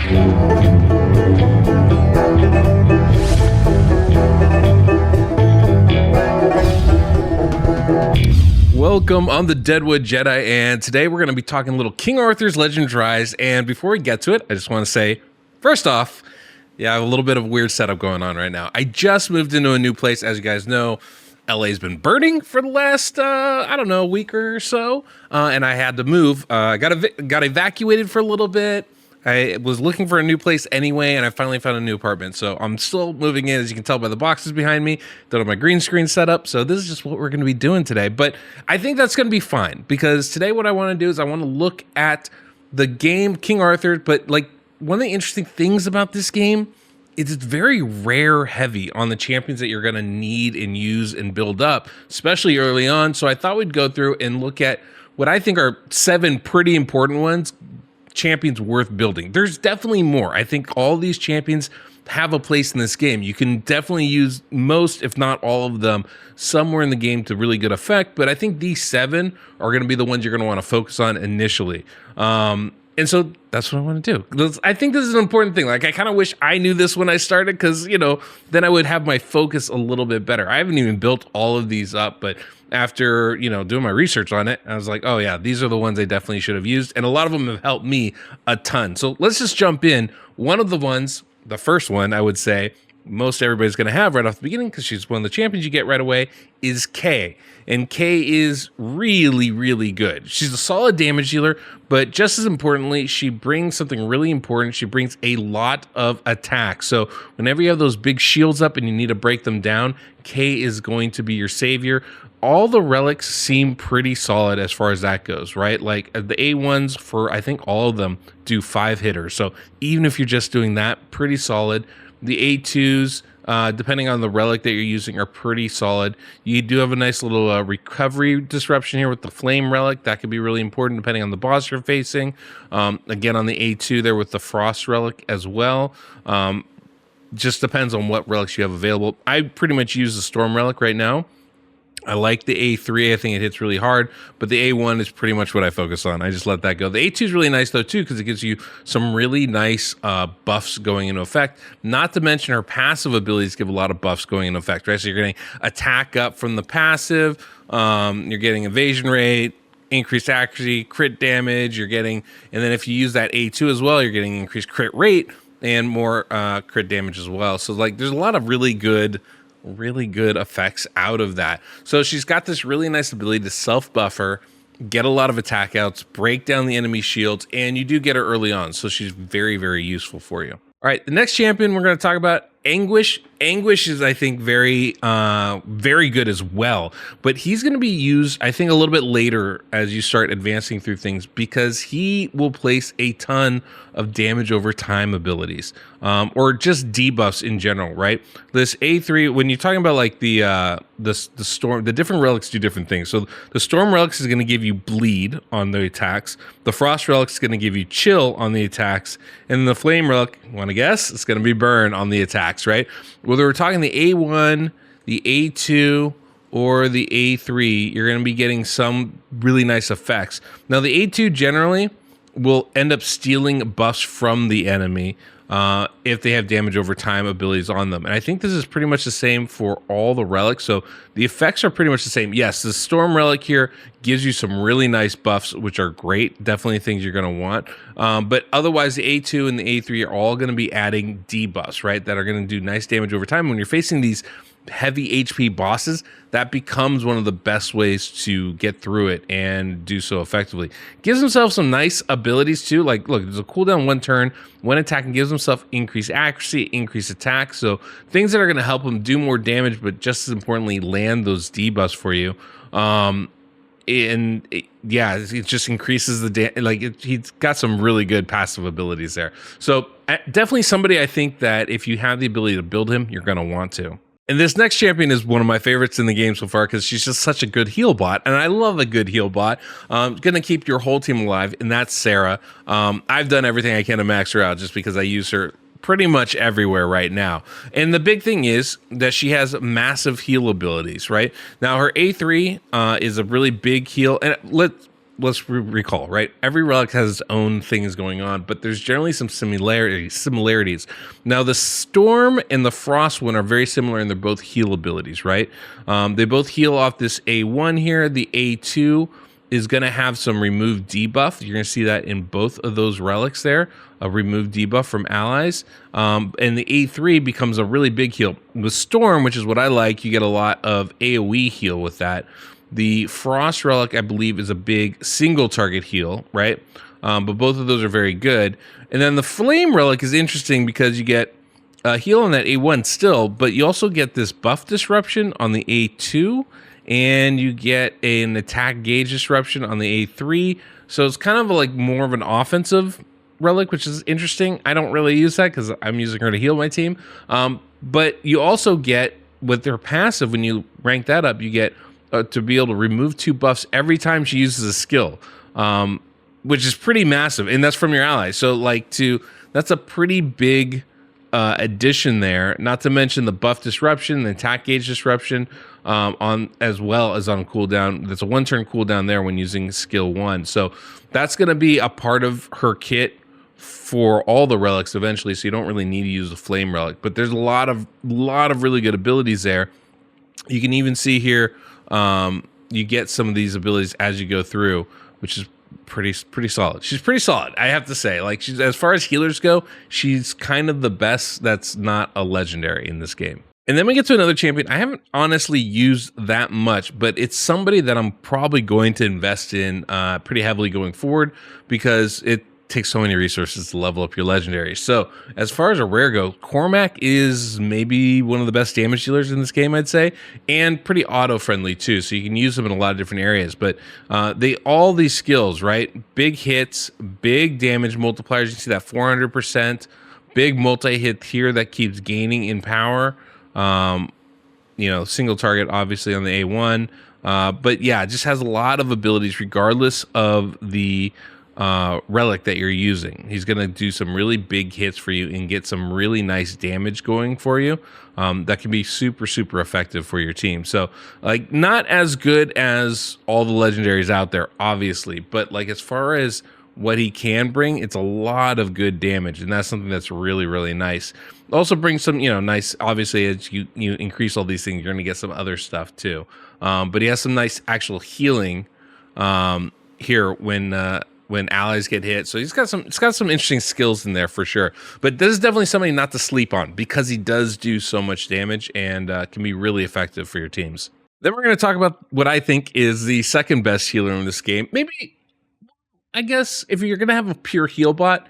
Welcome on the Deadwoodjedi, and today we're going to be talking a little King Arthur's Legend Rise. And before we get to it, I just want to say, first off, I have a little bit of a weird setup going on right now. I just moved into a new place. As you guys know, LA's been burning for the last, week or so, and I had to move. I got evacuated for a little bit. I was looking for a new place anyway, and I finally found a new apartment. So I'm still moving in, as you can tell by the boxes behind me. Don't have my green screen set up, so this is just what we're going to be doing today. But I think that's going to be fine, because today what I want to do is I want to look at the game King Arthur. But like, one of the interesting things about this game is it's very rare heavy on the champions that you're going to need and use and build up, especially early on. So I thought we'd go through and look at what I think are 7 pretty important ones, champions worth building. There's definitely more. I think all these champions have a place in this game. You can definitely use most, if not all of them, somewhere in the game to really good effect. But I think these 7 are going to be the ones you're going to want to focus on initially. And so that's what I want to do. I think this is an important thing. Like, I kind of wish I knew this when I started, because, then I would have my focus a little bit better. I haven't even built all of these up, but after, doing my research on it, I was like, oh yeah, these are the ones I definitely should have used. And a lot of them have helped me a ton. So let's just jump in. One of the ones, the first one, I would say, most everybody's going to have right off the beginning, because she's one of the champions you get right away, is Kay. And Kay is really, really good. She's a solid damage dealer, but just as importantly, she brings something really important. She brings a lot of attack. So whenever you have those big shields up and you need to break them down, Kay is going to be your savior. All the relics seem pretty solid as far as that goes, right? Like, the A1s for, I think all of them do 5 hitters. So even if you're just doing that, pretty solid. The A2s, depending on the relic that you're using, are pretty solid. You do have a nice little recovery disruption here with the flame relic. That could be really important depending on the boss you're facing. Again, on the A2 there with the frost relic as well. Just depends on what relics you have available. I pretty much use the storm relic right now. I like the A3. I think it hits really hard, but the A1 is pretty much what I focus on. I just let that go. The A2 is really nice though too, because it gives you some really nice buffs going into effect. Not to mention her passive abilities give a lot of buffs going into effect, right? So you're getting attack up from the passive. You're getting evasion rate, increased accuracy, crit damage. You're getting, and then if you use that A2 as well, you're getting increased crit rate and more crit damage as well. So like, there's a lot of really good effects out of that. So she's got this really nice ability to self-buffer, get a lot of attack outs, break down the enemy shields, and you do get her early on. So she's very, very useful for you. All right, the next champion we're going to talk about, Anguish. Anguish is, I think, very good as well, but he's going to be used, I think, a little bit later as you start advancing through things, because he will place a ton of damage over time abilities, or just debuffs in general, right? This A3, when you're talking about like the storm, the different relics do different things. So the storm relics is going to give you bleed on the attacks. The frost relic is going to give you chill on the attacks, and the flame relic, want to guess, it's going to be burn on the attacks, right? Whether we're talking the A1, the A2, or the A3, you're going to be getting some really nice effects. Now, the A2 generally will end up stealing buffs from the enemy if they have damage over time abilities on them. And I think this is pretty much the same for all the relics. So the effects are pretty much the same. Yes, the storm relic here gives you some really nice buffs, which are great. Definitely things you're going to want. But otherwise, the A2 and the A3 are all going to be adding debuffs, right? That are going to do nice damage over time. When you're facing these heavy HP bosses, that becomes one of the best ways to get through it and do so effectively. Gives himself some nice abilities too. Like, look, there's a cooldown 1 turn when attacking, gives himself increased accuracy, increased attack. So things that are going to help him do more damage, but just as importantly, land those debuffs for you. It just increases the he's got some really good passive abilities there. So definitely somebody I think that if you have the ability to build him, you're going to want to. And this next champion is one of my favorites in the game so far, because she's just such a good heal bot, and I love a good heal bot. Going to keep your whole team alive, and that's Sarah. I've done everything I can to max her out just because I use her pretty much everywhere right now. And the big thing is that she has massive heal abilities, right? Now, her A3 is a really big heal, and let's recall, right? Every relic has its own things going on, but there's generally some similarities. Now, the Storm and the Frost one are very similar, and they're both heal abilities, right? They both heal off this A1 here. The A2 is going to have some removed debuff. You're going to see that in both of those relics there, a removed debuff from allies. And the A3 becomes a really big heal. With Storm, which is what I like, you get a lot of AoE heal with that. The Frost relic, I believe, is a big single target heal, right? But both of those are very good. And then the Flame relic is interesting because you get a heal on that A1 still, but you also get this buff disruption on the A2, and you get an attack gauge disruption on the A3. So it's kind of like more of an offensive relic, which is interesting. I don't really use that because I'm using her to heal my team. But you also get, with their passive, when you rank that up, you get to be able to remove 2 buffs every time she uses a skill, which is pretty massive. And that's from your ally. So that's a pretty big addition there, not to mention the buff disruption, the attack gauge disruption, on as well as on cooldown. There's a 1-turn cooldown there when using skill 1. So that's going to be a part of her kit for all the relics eventually. So you don't really need to use the flame relic, but there's a lot of really good abilities there. You can even see here, you get some of these abilities as you go through, which is pretty solid. She's pretty solid, I have to say. Like, she's, as far as healers go, she's kind of the best that's not a legendary in this game. And then we get to another champion I haven't honestly used that much, but it's somebody that I'm probably going to invest in pretty heavily going forward, because it takes so many resources to level up your legendary. So as far as a rare go, Cormac is maybe one of the best damage dealers in this game, I'd say, and pretty auto friendly too. So you can use them in a lot of different areas, but all these skills, right? Big hits, big damage multipliers. You see that 400%, big multi-hit here that keeps gaining in power. Single target obviously on the A1. But yeah, it just has a lot of abilities regardless of the relic that you're using. He's going to do some really big hits for you and get some really nice damage going for you. That can be super effective for your team. So like, not as good as all the legendaries out there, obviously, but like, as far as what he can bring, it's a lot of good damage, and that's something that's really nice. Also brings some, nice, obviously, as you increase all these things, you're going to get some other stuff too. But he has some nice actual healing here when allies get hit. So it's got some interesting skills in there for sure. But this is definitely somebody not to sleep on, because he does do so much damage and can be really effective for your teams. Then we're going to talk about what I think is the second best healer in this game. Maybe, I guess, if you're going to have a pure heal bot,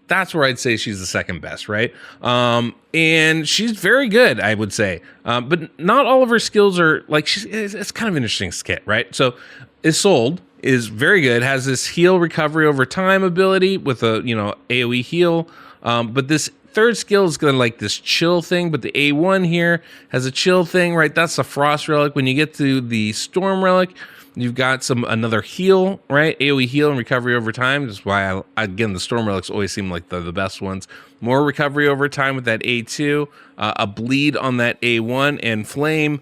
that's where I'd say she's the second best, right? And she's very good, I would say. But not all of her skills are like, it's kind of an interesting skit, right? So Isolde is very good, has this heal recovery over time ability with a AoE heal. But this third skill is going to like this chill thing, but the A1 here has a chill thing, right? That's the Frost relic. When you get to the Storm relic, you've got another heal, right? AoE heal and recovery over time. That's why again, the Storm relics always seem like the best ones. More recovery over time with that A2, a bleed on that A1, and flame.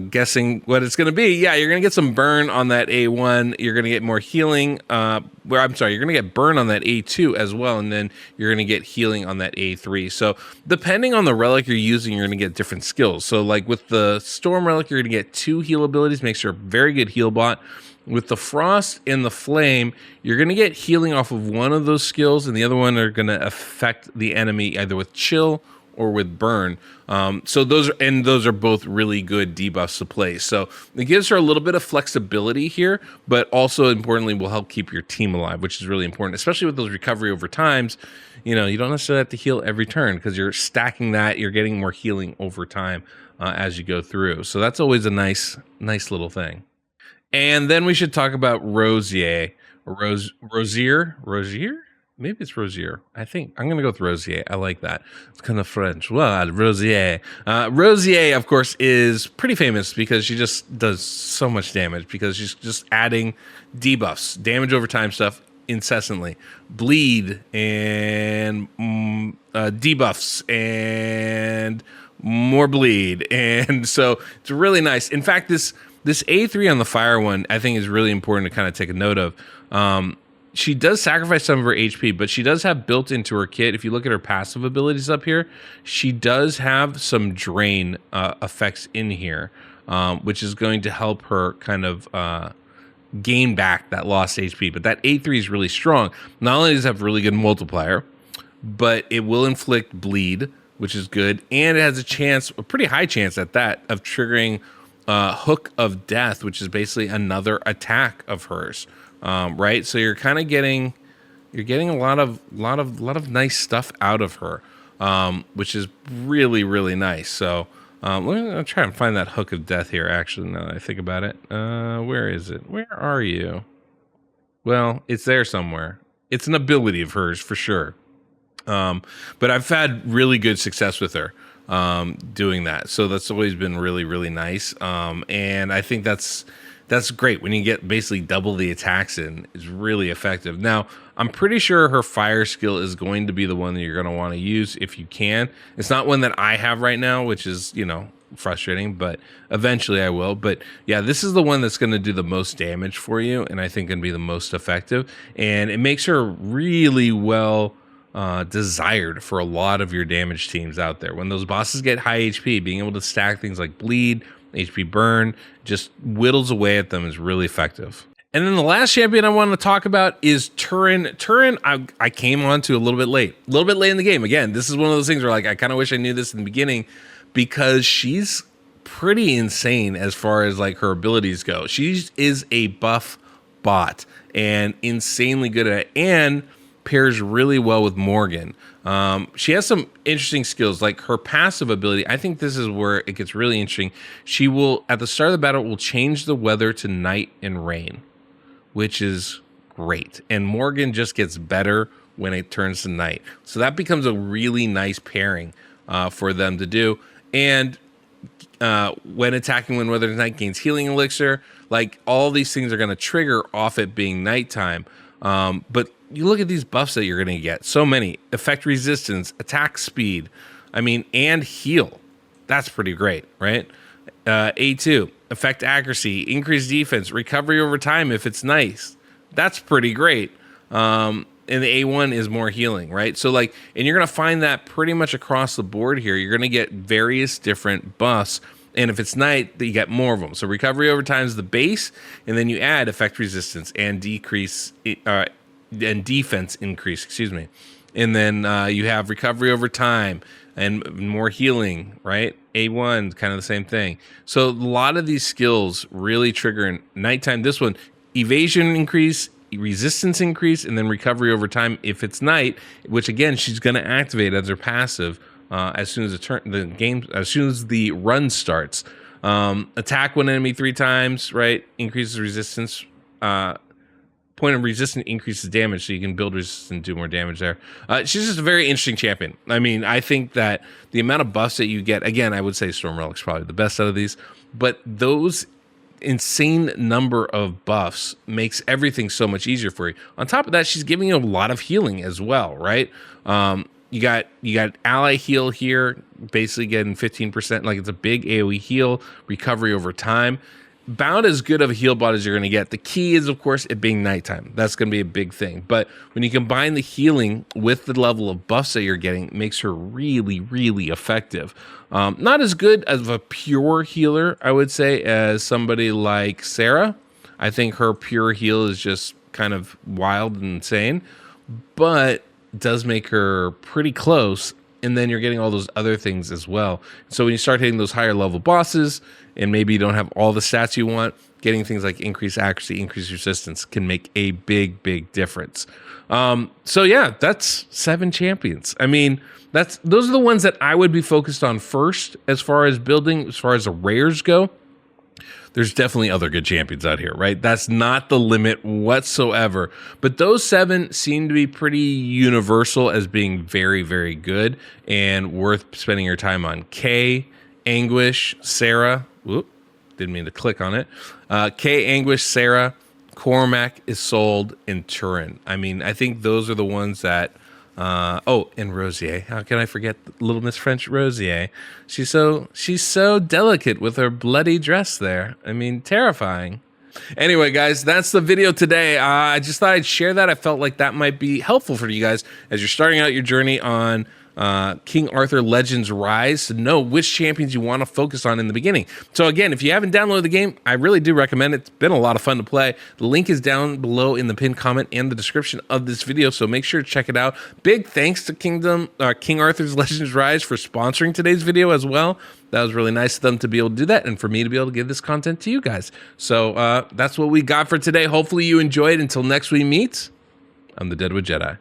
Guessing what it's going to be. Yeah, you're going to get some burn on that A1. You're going to get more healing. You're going to get burn on that A2 as well, and then you're going to get healing on that A3. So depending on the relic you're using, you're going to get different skills. So like with the Storm relic, you're going to get 2 heal abilities. Makes her a very good heal bot. With the Frost and the Flame, you're going to get healing off of one of those skills, and the other one are going to affect the enemy either with chill or with burn. So those are both really good debuffs to play. So it gives her a little bit of flexibility here, but also importantly will help keep your team alive, which is really important, especially with those recovery over times. You don't necessarily have to heal every turn because you're stacking that. You're getting more healing over time as you go through. So that's always a nice little thing. And then we should talk about Rosier. Rosier? Maybe it's Rosier. I think I'm going to go with Rosier. I like that. It's kind of French. Well, Rosier. Rosier, of course, is pretty famous because she just does so much damage, because she's just adding debuffs, damage over time stuff incessantly. Bleed and debuffs and more bleed. And so it's really nice. In fact, this A3 on the fire one, I think, is really important to kind of take a note of. She does sacrifice some of her HP, but she does have built into her kit. If you look at her passive abilities up here, she does have some drain effects in here, which is going to help her kind of gain back that lost HP. But that A3 is really strong. Not only does it have a really good multiplier, but it will inflict bleed, which is good. And it has a pretty high chance at that, of triggering Hook of Death, which is basically another attack of hers. Right, so you're kind of getting a lot of nice stuff out of her, which is really, really nice. So I'll try and find that Hook of Death here. Actually, now that I think about it, where is it? Where are you? Well, it's there somewhere. It's an ability of hers for sure. But I've had really good success with her doing that. So that's always been really, really nice. And I think that's great when you get basically double the attacks in. It's really effective. Now, I'm pretty sure her fire skill is going to be the one that you're going to want to use if you can. It's not one that I have right now, which is, frustrating, but eventually I will. But yeah, this is the one that's going to do the most damage for you, and I think going to be the most effective. And it makes her really well desired for a lot of your damage teams out there. When those bosses get high HP, being able to stack things like bleed, HP burn, just whittles away at them is really effective. And then the last champion I want to talk about is Turin. Turin, I came on to a little bit late in the game. Again, this is one of those things where I kind of wish I knew this in the beginning, because she's pretty insane as far as her abilities go. She is a buff bot and insanely good at it, and pairs really well with Morgan. She has some interesting skills, like her passive ability. I think this is where it gets really interesting. She will, at the start of the battle, will change the weather to night and rain, which is great. And Morgan just gets better when it turns to night. So that becomes a really nice pairing for them to do. And when attacking when weather is night, gains healing elixir. All these things are going to trigger off it being nighttime. But you look at these buffs that you're going to get. So many. Effect resistance, attack speed, and heal. That's pretty great, right? A2, effect accuracy, increased defense, recovery over time if it's nice. That's pretty great. And the A1 is more healing, right? So and you're going to find that pretty much across the board here. You're going to get various different buffs. And if it's night, you get more of them. So recovery over time is the base, and then you add effect resistance and decrease and defense increase, and then you have recovery over time and more healing, right? A1, kind of the same thing. So a lot of these skills really trigger in nighttime. This one, evasion increase, resistance increase, and then recovery over time if it's night, which again she's going to activate as her passive as soon as as soon as the run starts. Attack one enemy 3 times, right? Increases resistance. Point of resistance increases damage, so you can build resistance and do more damage there. She's just a very interesting champion. I think that the amount of buffs that you get, again, I would say Storm Relic's probably the best out of these, but those insane number of buffs makes everything so much easier for you. On top of that, she's giving you a lot of healing as well, right? You got ally heal here, basically getting 15%. It's a big AoE heal, recovery over time. About as good of a heal bot as you're going to get. The key is, of course, it being nighttime. That's going to be a big thing. But when you combine the healing with the level of buffs that you're getting, it makes her really, really effective. Not as good as a pure healer, I would say, as somebody like Sarah. I think her pure heal is just kind of wild and insane, but does make her pretty close. And then you're getting all those other things as well. So when you start hitting those higher level bosses, and maybe you don't have all the stats you want, getting things like increased accuracy, increased resistance can make a big, big difference. So yeah, that's 7 champions. Those are the ones that I would be focused on first as far as building, as far as the rares go. There's definitely other good champions out here, right? That's not the limit whatsoever. But those 7 seem to be pretty universal as being very, very good and worth spending your time on. Kay, Anguish, Sarah. Whoop, didn't mean to click on it. Kay, Anguish, Sarah, Cormac, Isolde, and Turin. I think those are the ones that... and Rosier. How can I forget Little Miss French Rosier? She's so delicate with her bloody dress there. Terrifying. Anyway, guys, that's the video today. I just thought I'd share that. I felt like that might be helpful for you guys as you're starting out your journey on King Arthur Legends Rise, to know which champions you want to focus on in the beginning. So again, if you haven't downloaded the game, I really do recommend it. It's been a lot of fun to play. The link is down below in the pinned comment and the description of this video, so make sure to check it out. Big thanks to King Arthur's Legends Rise for sponsoring today's video as well. That was really nice of them to be able to do that and for me to be able to give this content to you guys. So that's what we got for today. Hopefully you enjoyed. Until next we meet, I'm the Deadwood Jedi.